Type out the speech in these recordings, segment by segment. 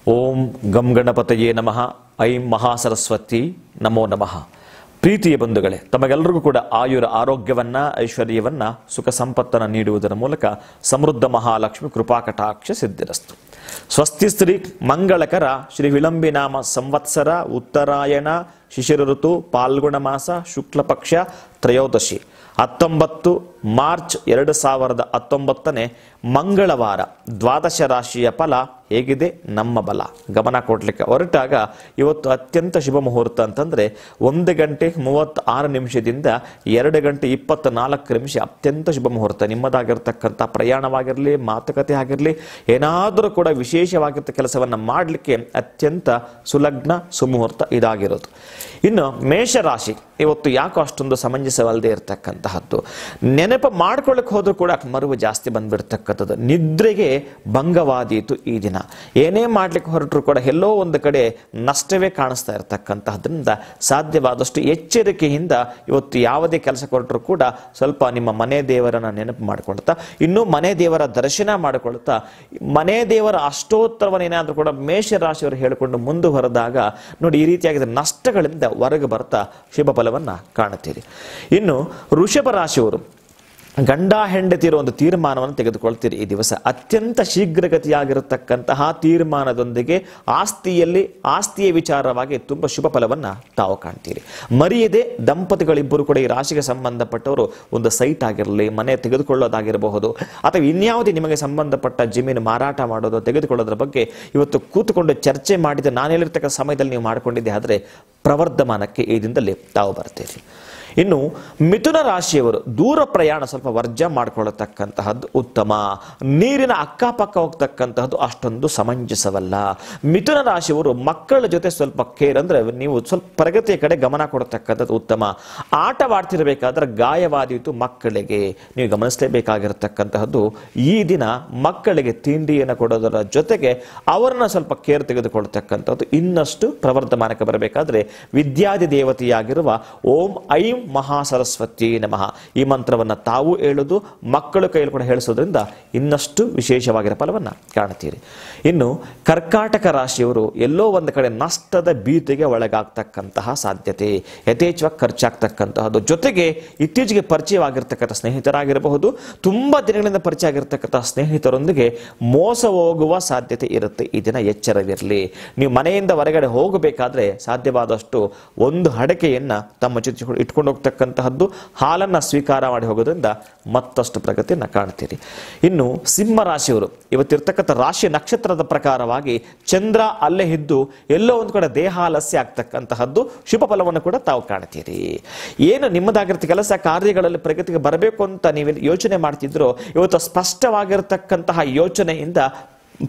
ಓಂ ಗಂ ಗಣಪತಯೇ ನಮಃ. ಐಂ ಮಹಾಸರಸ್ವತಿ ನಮೋ ನಮಃ. ಪ್ರೀತಿಯ ಬಂಧುಗಳೇ, ತಮಗೆಲ್ಲರಿಗೂ ಕೂಡ ಆಯುರ ಆರೋಗ್ಯವನ್ನ, ಐಶ್ವರ್ಯವನ್ನ, ಸುಖ ಸಂಪತ್ತನ್ನು ನೀಡುವುದರ ಮೂಲಕ ಸಮೃದ್ಧ ಮಹಾಲಕ್ಷ್ಮಿ ಕೃಪಾಕಟಾಕ್ಷ ಸಿದ್ಧಿರಸ್ತು. ಸ್ವಸ್ತಿ ಸ್ತ್ರೀ ಮಂಗಳಕರ ಶ್ರೀ ವಿಳಂಬಿನಾಮ ಸಂವತ್ಸರ ಉತ್ತರಾಯಣ ಶಿಶಿರ ಋತು ಪಾಲ್ಗುಣ ಮಾಸ ಶುಕ್ಲ ಪಕ್ಷ ತ್ರಯೋದಶಿ 19 ಮಾರ್ಚ್ 2019 ಮಂಗಳವಾರ ದ್ವಾದಶ ರಾಶಿಯ ಫಲ ಹೇಗಿದೆ, ನಮ್ಮ ಬಲ ಗಮನ ಕೊಡ್ಲಿಕ್ಕೆ ಹೊರಟಾಗ ಇವತ್ತು ಅತ್ಯಂತ ಶುಭ ಮುಹೂರ್ತ ಅಂತಂದ್ರೆ 1 ಗಂಟೆ 36 ನಿಮಿಷದಿಂದ 2 ಗಂಟೆ 24 ನಿಮಿಷ ಅತ್ಯಂತ ಶುಭ ಮುಹೂರ್ತ. ನಿಮ್ಮದಾಗಿರ್ತಕ್ಕಂಥ ಪ್ರಯಾಣವಾಗಿರಲಿ, ಮಾತುಕತೆ ಆಗಿರಲಿ, ಏನಾದರೂ ಕೂಡ ವಿಶೇಷವಾಗಿರ್ತ ಕೆಲಸವನ್ನ ಮಾಡಲಿಕ್ಕೆ ಅತ್ಯಂತ ಸುಲಗ್ನ ಸುಮುಹೂರ್ತ ಇದಾಗಿರೋದು. ಇನ್ನು ಮೇಷರಾಶಿ ಇವತ್ತು ಯಾಕೋ ಅಷ್ಟೊಂದು ಸಮಂಜಸವಲ್ಲದೆ ಇರತಕ್ಕಂತಹದ್ದು. ನೆನಪು ಮಾಡ್ಕೊಳ್ಳಿಕ್ಕೆ ಹೋದ್ರೂ ಕೂಡ ಮರುವು ಜಾಸ್ತಿ ಬಂದ್ಬಿಡ್ತಕ್ಕಂಥದ್ದು. ನಿದ್ರೆಗೆ ಭಂಗವಾದೀತು ಈ ದಿನ. ಏನೇ ಮಾಡ್ಲಿಕ್ಕೆ ಹೊರಟರು ಕೂಡ ಎಲ್ಲೋ ಒಂದು ಕಡೆ ನಷ್ಟವೇ ಕಾಣಿಸ್ತಾ ಇರತಕ್ಕಂತಹದ್ರಿಂದ ಸಾಧ್ಯವಾದಷ್ಟು ಎಚ್ಚರಿಕೆಯಿಂದ ಇವತ್ತು ಯಾವುದೇ ಕೆಲಸ ಹೊರಟರು ಕೂಡ ಸ್ವಲ್ಪ ನಿಮ್ಮ ಮನೆ ದೇವರನ್ನ ನೆನಪು ಮಾಡಿಕೊಳ್ತಾ, ಇನ್ನು ಮನೆ ದೇವರ ದರ್ಶನ ಮಾಡಿಕೊಳ್ತಾ, ಮನೆ ದೇವರ ಅಷ್ಟೋತ್ತರವನ್ನೇನಾದ್ರೂ ಕೂಡ ಮೇಷರಾಶಿಯವರು ಹೇಳಿಕೊಂಡು ಮುಂದುವರೆದಾಗ ನೋಡಿ ಈ ರೀತಿಯಾಗಿದ್ದ ನಷ್ಟಗಳಿಂದ ಹೊರಗೆ ಬರ್ತಾ ಶುಭ ಫಲವನ್ನ ಕಾಣುತ್ತೀರಿ. ಇನ್ನು ವೃಷಭ ರಾಶಿಯವರು ಗಂಡ ಹೆಂಡತಿರೋ ಒಂದು ತೀರ್ಮಾನವನ್ನು ತೆಗೆದುಕೊಳ್ತೀರಿ. ಈ ದಿವಸ ಅತ್ಯಂತ ಶೀಘ್ರಗತಿಯಾಗಿರತಕ್ಕಂತಹ ತೀರ್ಮಾನದೊಂದಿಗೆ ಆಸ್ತಿಯ ವಿಚಾರವಾಗಿ ತುಂಬಾ ಶುಭ ಫಲವನ್ನ ತಾವು ಕಾಣ್ತೀರಿ. ಮರೆಯದೆ ದಂಪತಿಗಳಿಬ್ಬರು ಕೂಡ ಈ ರಾಶಿಗೆ ಸಂಬಂಧಪಟ್ಟವರು ಒಂದು ಸೈಟ್ ಆಗಿರಲಿ, ಮನೆ ತೆಗೆದುಕೊಳ್ಳೋದಾಗಿರಬಹುದು, ಅಥವಾ ಇನ್ಯಾವುದೇ ನಿಮಗೆ ಸಂಬಂಧಪಟ್ಟ ಜಮೀನು ಮಾರಾಟ ಮಾಡೋದು ತೆಗೆದುಕೊಳ್ಳೋದ್ರ ಬಗ್ಗೆ ಇವತ್ತು ಕೂತ್ಕೊಂಡು ಚರ್ಚೆ ಮಾಡಿದ ನಾನು ಹೇಳಿರ್ತಕ್ಕ ಸಮಯದಲ್ಲಿ ನೀವು ಮಾಡಿಕೊಂಡಿದ್ದೆ ಆದರೆ ಪ್ರವರ್ಧಮಾನಕ್ಕೆ ಈ ದಿನದಲ್ಲಿ ತಾವು ಬರ್ತೀರಿ. ಇನ್ನು ಮಿಥುನ ರಾಶಿಯವರು ದೂರ ಪ್ರಯಾಣ ಸ್ವಲ್ಪ ವರ್ಜ ಮಾಡಿಕೊಳ್ಳತಕ್ಕಂತಹದ್ದು ಉತ್ತಮ. ನೀರಿನ ಅಕ್ಕಪಕ್ಕ ಹೋಗ್ತಕ್ಕಂತಹದ್ದು ಅಷ್ಟೊಂದು ಸಮಂಜಸವಲ್ಲ. ಮಿಥುನ ರಾಶಿಯವರು ಮಕ್ಕಳ ಜೊತೆ ಸ್ವಲ್ಪ ಕೇರ್ ಅಂದ್ರೆ ನೀವು ಸ್ವಲ್ಪ ಪ್ರಗತಿಯ ಕಡೆ ಗಮನ ಕೊಡತಕ್ಕಂಥದ್ದು ಉತ್ತಮ. ಆಟವಾಡ್ತಿರಬೇಕಾದ್ರೆ ಗಾಯವಾದೀತು ಮಕ್ಕಳಿಗೆ ನೀವು ಗಮನಿಸಲೇಬೇಕಾಗಿರತಕ್ಕಂತಹದ್ದು. ಈ ದಿನ ಮಕ್ಕಳಿಗೆ ತಿಂಡಿಯನ್ನು ಕೊಡೋದರ ಜೊತೆಗೆ ಅವರನ್ನ ಸ್ವಲ್ಪ ಕೇರ್ ತೆಗೆದುಕೊಳ್ತಕ್ಕಂಥದ್ದು. ಇನ್ನಷ್ಟು ಪ್ರವರ್ಧಮಾನಕ್ಕೆ ಬರಬೇಕಾದ್ರೆ ವಿದ್ಯಾದಿ ದೇವತೆಯಾಗಿರುವ ಓಂ ಐಂ ಮಹಾಸರಸ್ವತಿ ನಮಃ ಈ ಮಂತ್ರವನ್ನ ತಾವು ಹೇಳುವುದು, ಮಕ್ಕಳು ಕೈಯಲ್ಲಿ ಕೂಡ ಹೇಳಿಸೋದ್ರಿಂದ ಇನ್ನಷ್ಟು ವಿಶೇಷವಾಗಿರೋ ಫಲವನ್ನ ಕಾಣ್ತೀರಿ. ಇನ್ನು ಕರ್ಕಾಟಕ ರಾಶಿಯವರು ಎಲ್ಲೋ ಒಂದು ಕಡೆ ನಷ್ಟದ ಭೀತಿಗೆ ಒಳಗಾಗ್ತಕ್ಕಂತಹ ಸಾಧ್ಯತೆ, ಯಥೇಚ್ಛವಾಗಿ ಖರ್ಚಾಗ್ತಕ್ಕಂತಹದ್ದು. ಜೊತೆಗೆ ಇತ್ತೀಚೆಗೆ ಪರಿಚಯವಾಗಿರ್ತಕ್ಕಂಥ ಸ್ನೇಹಿತರಾಗಿರಬಹುದು, ತುಂಬಾ ದಿನಗಳಿಂದ ಪರಿಚಯ ಆಗಿರ್ತಕ್ಕಂಥ ಸ್ನೇಹಿತರೊಂದಿಗೆ ಮೋಸ ಹೋಗುವ ಸಾಧ್ಯತೆ ಇರುತ್ತೆ. ಈ ದಿನ ಎಚ್ಚರವಿರಲಿ. ನೀವು ಮನೆಯಿಂದ ಹೊರಗಡೆ ಹೋಗಬೇಕಾದ್ರೆ ಸಾಧ್ಯವಾದಷ್ಟು ಒಂದು ಅಡಕೆಯನ್ನ ತಮ್ಮ ಜೊತೆ ಇಟ್ಕೊಂಡು ಹೋಗ್ತಕ್ಕಂತಹದ್ದು, ಹಾಲನ್ನ ಸ್ವೀಕಾರ ಮಾಡಿ ಹೋಗೋದ್ರಿಂದ ಮತ್ತಷ್ಟು ಪ್ರಗತಿಯನ್ನು ಕಾಣ್ತೀರಿ. ಇನ್ನು ಸಿಂಹ ರಾಶಿಯವರು ಇವತ್ತಿರ್ತಕ್ಕಂಥ ರಾಶಿ ನಕ್ಷತ್ರದ ಪ್ರಕಾರವಾಗಿ ಚಂದ್ರ ಅಲ್ಲೇ ಇದ್ದು ಎಲ್ಲೋ ಒಂದು ಕಡೆ ದೇಹಾಲಸ್ಯ ಆಗ್ತಕ್ಕಂತಹದ್ದು ಶುಭ ಫಲವನ್ನು ಕೂಡ ತಾವು ಕಾಣ್ತೀರಿ. ಏನು ನಿಮ್ಮದಾಗಿರ್ತ ಕೆಲಸ ಕಾರ್ಯಗಳಲ್ಲಿ ಪ್ರಗತಿಗೆ ಬರಬೇಕು ಅಂತ ನೀವು ಯೋಚನೆ ಮಾಡ್ತಿದ್ರು, ಇವತ್ತು ಸ್ಪಷ್ಟವಾಗಿರತಕ್ಕಂತಹ ಯೋಚನೆಯಿಂದ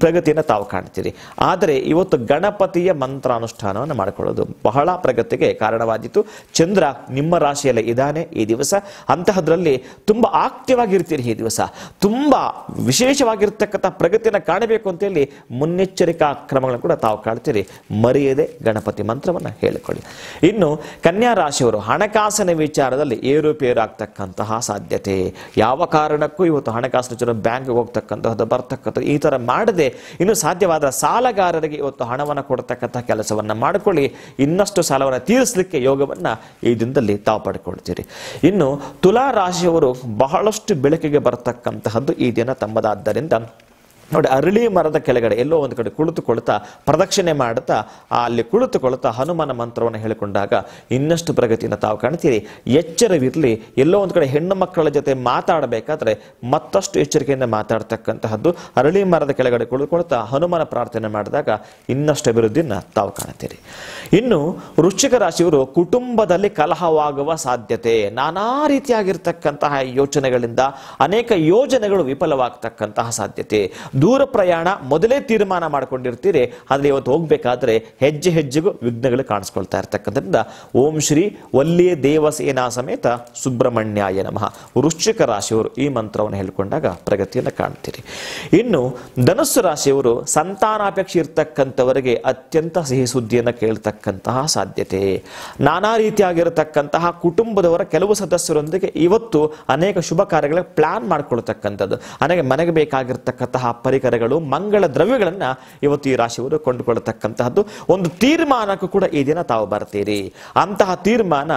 ಪ್ರಗತಿಯನ್ನು ತಾವು ಕಾಣ್ತೀರಿ. ಆದರೆ ಇವತ್ತು ಗಣಪತಿಯ ಮಂತ್ರಾನುಷ್ಠಾನವನ್ನು ಮಾಡಿಕೊಳ್ಳೋದು ಬಹಳ ಪ್ರಗತಿಗೆ ಕಾರಣವಾದೀತು. ಚಂದ್ರ ನಿಮ್ಮ ರಾಶಿಯಲ್ಲೇ ಇದ್ದಾನೆ ಈ ದಿವಸ. ಅಂತಹದ್ರಲ್ಲಿ ತುಂಬಾ ಆಕ್ಟಿವ್ ಆಗಿರ್ತೀರಿ. ಈ ದಿವಸ ತುಂಬಾ ವಿಶೇಷವಾಗಿರ್ತಕ್ಕಂಥ ಪ್ರಗತಿಯನ್ನು ಕಾಣಬೇಕು ಅಂತೇಳಿ ಮುನ್ನೆಚ್ಚರಿಕಾ ಕ್ರಮಗಳನ್ನು ಕೂಡ ತಾವು ಕಾಣ್ತೀರಿ. ಮರೆಯದೆ ಗಣಪತಿ ಮಂತ್ರವನ್ನು ಹೇಳಿಕೊಳ್ಳಿ. ಇನ್ನು ಕನ್ಯಾ ರಾಶಿಯವರು ಹಣಕಾಸಿನ ವಿಚಾರದಲ್ಲಿ ಏರುಪೇರು ಆಗ್ತಕ್ಕಂತಹ ಸಾಧ್ಯತೆ. ಯಾವ ಕಾರಣಕ್ಕೂ ಇವತ್ತು ಹಣಕಾಸಿನ ಜನ ಬ್ಯಾಂಕ್ಗೆ ಹೋಗ್ತಕ್ಕಂಥದ್ದು ಬರ್ತಕ್ಕಂಥದ್ದು ಈ ತರ ಮಾಡದೆ ಇನ್ನು ಸಾಧ್ಯವಾದ ಸಾಲಗಾರರಿಗೆ ಇವತ್ತು ಹಣವನ್ನು ಕೊಡತಕ್ಕಂಥ ಕೆಲಸವನ್ನ ಮಾಡಿಕೊಳ್ಳಿ. ಇನ್ನಷ್ಟು ಸಾಲವನ್ನು ತೀರಿಸಲಿಕ್ಕೆ ಯೋಗವನ್ನ ಈ ದಿನದಲ್ಲಿ ತಾವು ಪಡ್ಕೊಳ್ತೀರಿ. ಇನ್ನು ತುಲಾ ರಾಶಿಯವರು ಬಹಳಷ್ಟು ಬೆಳಕಿಗೆ ಬರತಕ್ಕಂತಹದ್ದು ಈ ದಿನ ತಮ್ಮದಾದ್ದರಿಂದ ನೋಡಿ ಅರಳಿ ಮರದ ಕೆಳಗಡೆ ಎಲ್ಲೋ ಒಂದು ಕಡೆ ಕುಳಿತುಕೊಳ್ತಾ ಪ್ರದಕ್ಷಿಣೆ ಮಾಡುತ್ತಾ ಅಲ್ಲಿ ಕುಳಿತುಕೊಳ್ತಾ ಹನುಮನ ಮಂತ್ರವನ್ನು ಹೇಳಿಕೊಂಡಾಗ ಇನ್ನಷ್ಟು ಪ್ರಗತಿಯನ್ನು ತಾವು ಕಾಣ್ತೀರಿ. ಎಚ್ಚರವಿರಲಿ. ಎಲ್ಲೋ ಒಂದು ಕಡೆ ಹೆಣ್ಣು ಮಕ್ಕಳ ಜೊತೆ ಮಾತಾಡಬೇಕಾದ್ರೆ ಮತ್ತಷ್ಟು ಎಚ್ಚರಿಕೆಯಿಂದ ಮಾತಾಡ್ತಕ್ಕಂತಹದ್ದು. ಅರಳಿ ಮರದ ಕೆಳಗಡೆ ಕುಳಿತುಕೊಳ್ತಾ ಹನುಮನ ಪ್ರಾರ್ಥನೆ ಮಾಡಿದಾಗ ಇನ್ನಷ್ಟು ಅಭಿವೃದ್ಧಿಯನ್ನು ತಾವು ಕಾಣ್ತೀರಿ. ಇನ್ನು ವೃಶ್ಚಿಕ ರಾಶಿಯವರು ಕುಟುಂಬದಲ್ಲಿ ಕಲಹವಾಗುವ ಸಾಧ್ಯತೆ, ನಾನಾ ರೀತಿಯಾಗಿರ್ತಕ್ಕಂತಹ ಯೋಚನೆಗಳಿಂದ ಅನೇಕ ಯೋಜನೆಗಳು ವಿಫಲವಾಗ್ತಕ್ಕಂತಹ ಸಾಧ್ಯತೆ. ದೂರ ಪ್ರಯಾಣ ಮೊದಲೇ ತೀರ್ಮಾನ ಮಾಡಿಕೊಂಡಿರ್ತೀರಿ, ಆದರೆ ಇವತ್ತು ಹೋಗ್ಬೇಕಾದ್ರೆ ಹೆಜ್ಜೆ ಹೆಜ್ಜೆಗೂ ವಿಘ್ನಗಳು ಕಾಣಿಸ್ಕೊಳ್ತಾ ಇರ್ತಕ್ಕಂಥದ್ರಿಂದ ಓಂ ಶ್ರೀ ವಲ್ಲಿಯ ದೇವಸೇನಾ ಸಮೇತ ಸುಬ್ರಹ್ಮಣ್ಯಾಯ ನಮಃ ವೃಶ್ಚಿಕ ರಾಶಿಯವರು ಈ ಮಂತ್ರವನ್ನು ಹೇಳಿಕೊಂಡಾಗ ಪ್ರಗತಿಯನ್ನು ಕಾಣ್ತೀರಿ. ಇನ್ನು ಧನುಸ್ಸು ರಾಶಿಯವರು ಸಂತಾನಾಪೇಕ್ಷೆ ಇರ್ತಕ್ಕಂಥವರಿಗೆ ಅತ್ಯಂತ ಸಿಹಿ ಸುದ್ದಿಯನ್ನು ಕೇಳ್ತಕ್ಕಂತಹ ಸಾಧ್ಯತೆ. ನಾನಾ ರೀತಿಯಾಗಿರತಕ್ಕಂತಹ ಕುಟುಂಬದವರ ಕೆಲವು ಸದಸ್ಯರೊಂದಿಗೆ ಇವತ್ತು ಅನೇಕ ಶುಭ ಕಾರ್ಯಗಳ ಪ್ಲಾನ್ ಮಾಡ್ಕೊಳ್ತಕ್ಕಂಥದ್ದು, ಮನೆಗೆ ಬೇಕಾಗಿರ್ತಕ್ಕಂತಹ ಪರಿಕರಗಳು, ಮಂಗಳ ದ್ರವ್ಯಗಳನ್ನ ಇವತ್ತು ಈ ರಾಶಿಯವರು ಕೊಂಡುಕೊಳ್ಳತಕ್ಕಂತಹದ್ದು ಒಂದು ತೀರ್ಮಾನಕ್ಕೂ ಕೂಡ ಈ ದಿನ ತಾವು ಬರ್ತೀರಿ. ಅಂತಹ ತೀರ್ಮಾನ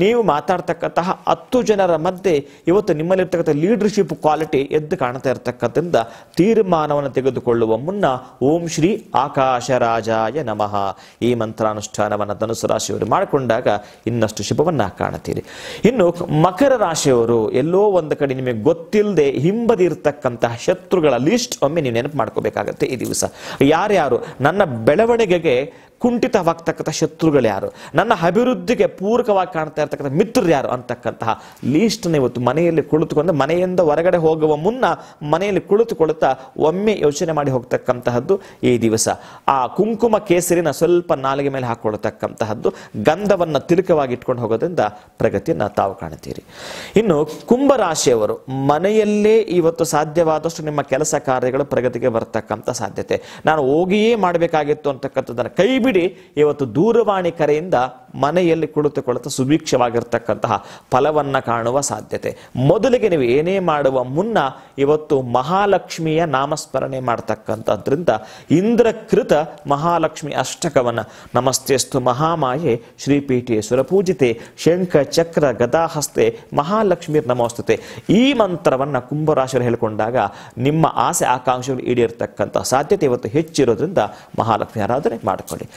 ನೀವು ಮಾತಾಡ್ತಕ್ಕಂತಹ 10 ಜನರ ಮಧ್ಯೆ ಇವತ್ತು ನಿಮ್ಮಲ್ಲಿರ್ತಕ್ಕಂಥ ಲೀಡರ್ಶಿಪ್ ಕ್ವಾಲಿಟಿ ಎದ್ದು ಕಾಣ್ತಾ ಇರತಕ್ಕಂಥದ್ರಿಂದ ತೀರ್ಮಾನವನ್ನು ತೆಗೆದುಕೊಳ್ಳುವ ಮುನ್ನ ಓಂ ಶ್ರೀ ಆಕಾಶರಾಜಾಯ ನಮಃ ಈ ಮಂತ್ರಾನುಷ್ಠಾನವನ್ನು ಧನುಸು ರಾಶಿಯವರು ಮಾಡಿಕೊಂಡಾಗ ಇನ್ನಷ್ಟು ಶುಭವನ್ನ ಕಾಣುತ್ತೀರಿ. ಇನ್ನು ಮಕರ ರಾಶಿಯವರು ಎಲ್ಲೋ ಒಂದು ಕಡೆ ನಿಮಗೆ ಗೊತ್ತಿಲ್ಲದೆ ಹಿಂಬದಿರ್ತಕ್ಕಂತಹ ಶತ್ರುಗಳ ಲಿಸ್ಟ್ ಒಮ್ಮೆ ನೀವು ನೆನಪು ಮಾಡ್ಕೋಬೇಕಾಗತ್ತೆ. ಈ ದಿವಸ ಯಾರ್ಯಾರು ನನ್ನ ಬೆಳವಣಿಗೆಗೆ ಕುಂಠಿತವಾಗ್ತಕ್ಕಂಥ ಶತ್ರುಗಳು ಯಾರು, ನನ್ನ ಅಭಿವೃದ್ಧಿಗೆ ಪೂರಕವಾಗಿ ಕಾಣ್ತಾ ಇರ್ತಕ್ಕಂಥ ಮಿತ್ರರು ಯಾರು ಅಂತಕ್ಕಂತಹ ಲೀಸ್ಟ್ನ ಇವತ್ತು ಮನೆಯಲ್ಲಿ ಕುಳಿತುಕೊಂಡು ಮನೆಯಿಂದ ಹೊರಗಡೆ ಹೋಗುವ ಮುನ್ನ ಮನೆಯಲ್ಲಿ ಕುಳಿತುಕೊಳ್ಳುತ್ತಾ ಒಮ್ಮೆ ಯೋಚನೆ ಮಾಡಿ ಹೋಗ್ತಕ್ಕಂತಹದ್ದು ಈ ದಿವಸ. ಆ ಕುಂಕುಮ ಕೇಸರಿನ ಸ್ವಲ್ಪ ನಾಲಿಗೆ ಮೇಲೆ ಹಾಕೊಳ್ಳತಕ್ಕಂತಹದ್ದು, ಗಂಧವನ್ನು ತಿಲಕವಾಗಿ ಇಟ್ಕೊಂಡು ಹೋಗೋದ್ರಿಂದ ಪ್ರಗತಿಯನ್ನು ತಾವು ಕಾಣುತ್ತೀರಿ. ಇನ್ನು ಕುಂಭರಾಶಿಯವರು ಮನೆಯಲ್ಲೇ ಇವತ್ತು ಸಾಧ್ಯವಾದಷ್ಟು ನಿಮ್ಮ ಕೆಲಸ ಕಾರ್ಯಗಳು ಪ್ರಗತಿಗೆ ಬರ್ತಕ್ಕಂಥ ಸಾಧ್ಯತೆ. ನಾನು ಹೋಗಿಯೇ ಮಾಡಬೇಕಾಗಿತ್ತು ಅಂತಕ್ಕಂಥದ್ದನ್ನು ಕೈ ಬಿಡಿ ಇವತ್ತು ದೂರವಾಣಿ ಕರೆಯಿಂದ ಮನೆಯಲ್ಲಿ ಕುಳಿತುಕೊಳ್ಳುತ್ತಾ ಸುಭಿಕ್ಷವಾಗಿರ್ತಕ್ಕಂತಹ ಫಲವನ್ನ ಕಾಣುವ ಸಾಧ್ಯತೆ. ಮೊದಲಿಗೆ ನೀವು ಏನೇ ಮಾಡುವ ಮುನ್ನ ಇವತ್ತು ಮಹಾಲಕ್ಷ್ಮಿಯ ನಾಮಸ್ಮರಣೆ ಮಾಡತಕ್ಕಂಥದ್ರಿಂದ ಇಂದ್ರಕೃತ ಮಹಾಲಕ್ಷ್ಮಿ ಅಷ್ಟಕವನ್ನ ನಮಸ್ತೆಸ್ತು ಮಹಾಮಾಯೆ ಶ್ರೀಪೀಠೇಶ್ವರ ಪೂಜಿತೆ ಶಂಖ ಚಕ್ರ ಗದಾಹಸ್ತೆ ಮಹಾಲಕ್ಷ್ಮೀರ್ ನಮೋಸ್ತುತೆ ಈ ಮಂತ್ರವನ್ನ ಕುಂಭರಾಶಿಯವರು ಹೇಳಿಕೊಂಡಾಗ ನಿಮ್ಮ ಆಸೆ ಆಕಾಂಕ್ಷೆಗಳು ಈಡೇರ್ತಕ್ಕಂಥ ಸಾಧ್ಯತೆ ಇವತ್ತು ಹೆಚ್ಚಿರೋದ್ರಿಂದ ಮಹಾಲಕ್ಷ್ಮಿ ಆರಾಧನೆ ಮಾಡಿಕೊಳ್ಳಿ.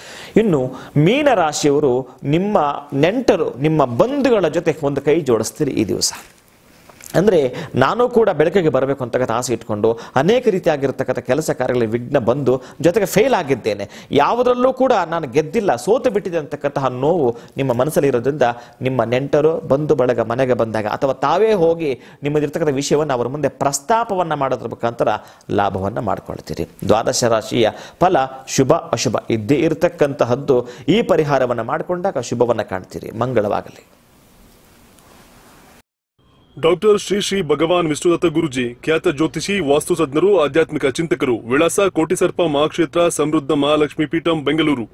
ಇನ್ನು ಮೀನರಾಶಿಯವರು ನಿಮ್ಮ ನೆಂಟರು ನಿಮ್ಮ ಬಂಧುಗಳ ಜೊತೆ ಒಂದು ಕೈ ಜೋಡಿಸ್ತೀರಿ ಈ ದಿವಸ. ಅಂದರೆ ನಾನು ಕೂಡ ಬೆಳಕಿಗೆ ಬರಬೇಕು ಅಂತಕ್ಕಂಥ ಆಸೆ ಇಟ್ಕೊಂಡು ಅನೇಕ ರೀತಿಯಾಗಿರ್ತಕ್ಕಂಥ ಕೆಲಸ ಕಾರ್ಯಗಳಲ್ಲಿ ವಿಘ್ನ ಬಂದು ಜೊತೆಗೆ ಫೇಲ್ ಆಗಿದ್ದೇನೆ, ಯಾವುದರಲ್ಲೂ ಕೂಡ ನಾನು ಗೆದ್ದಿಲ್ಲ, ಸೋತು ಬಿಟ್ಟಿದೆ ಅಂತಕ್ಕಂತಹ ನೋವು ನಿಮ್ಮ ಮನಸ್ಸಲ್ಲಿ ಇರೋದ್ರಿಂದ ನಿಮ್ಮ ನೆಂಟರು ಬಂಧು ಬಳಗ ಮನೆಗೆ ಬಂದಾಗ ಅಥವಾ ತಾವೇ ಹೋಗಿ ನಿಮ್ಮದಿರ್ತಕ್ಕಂಥ ವಿಷಯವನ್ನು ಅವರ ಮುಂದೆ ಪ್ರಸ್ತಾಪವನ್ನು ಮಾಡೋದ್ರ ಮುಖಾಂತರ ಲಾಭವನ್ನು ಮಾಡ್ಕೊಳ್ತೀರಿ. ದ್ವಾದಶ ರಾಶಿಯ ಫಲ ಶುಭ ಅಶುಭ ಇದ್ದೇ ಇರತಕ್ಕಂತಹದ್ದು. ಈ ಪರಿಹಾರವನ್ನು ಮಾಡಿಕೊಂಡಾಗ ಶುಭವನ್ನು ಕಾಣ್ತೀರಿ. ಮಂಗಳವಾಗಲಿ. ಡಾಕ್ಟರ್ ಶ್ರೀ ಶ್ರೀ ಭಗವಾನ್ ವಿಷ್ಣುದತ್ತ ಗುರುಜಿ, ಖ್ಯಾತ ಜ್ಯೋತಿಷಿ, ವಾಸ್ತು ತಜ್ಞರು, ಆಧ್ಯಾತ್ಮಿಕ ಚಿಂತಕರು. ವಿಳಾಸ ಕೋಟಿಸರ್ಪ ಮಹಾಕ್ಷೇತ್ರ, ಸಮೃದ್ಧ ಮಹಾಲಕ್ಷ್ಮೀ ಪೀಠಂ, ಬೆಂಗಳೂರು.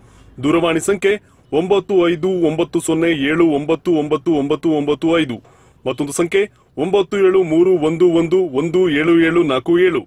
ದೂರವಾಣಿ ಸಂಖ್ಯೆ 9557999995. ಮತ್ತೊಂದು ಸಂಖ್ಯೆ 9731111747.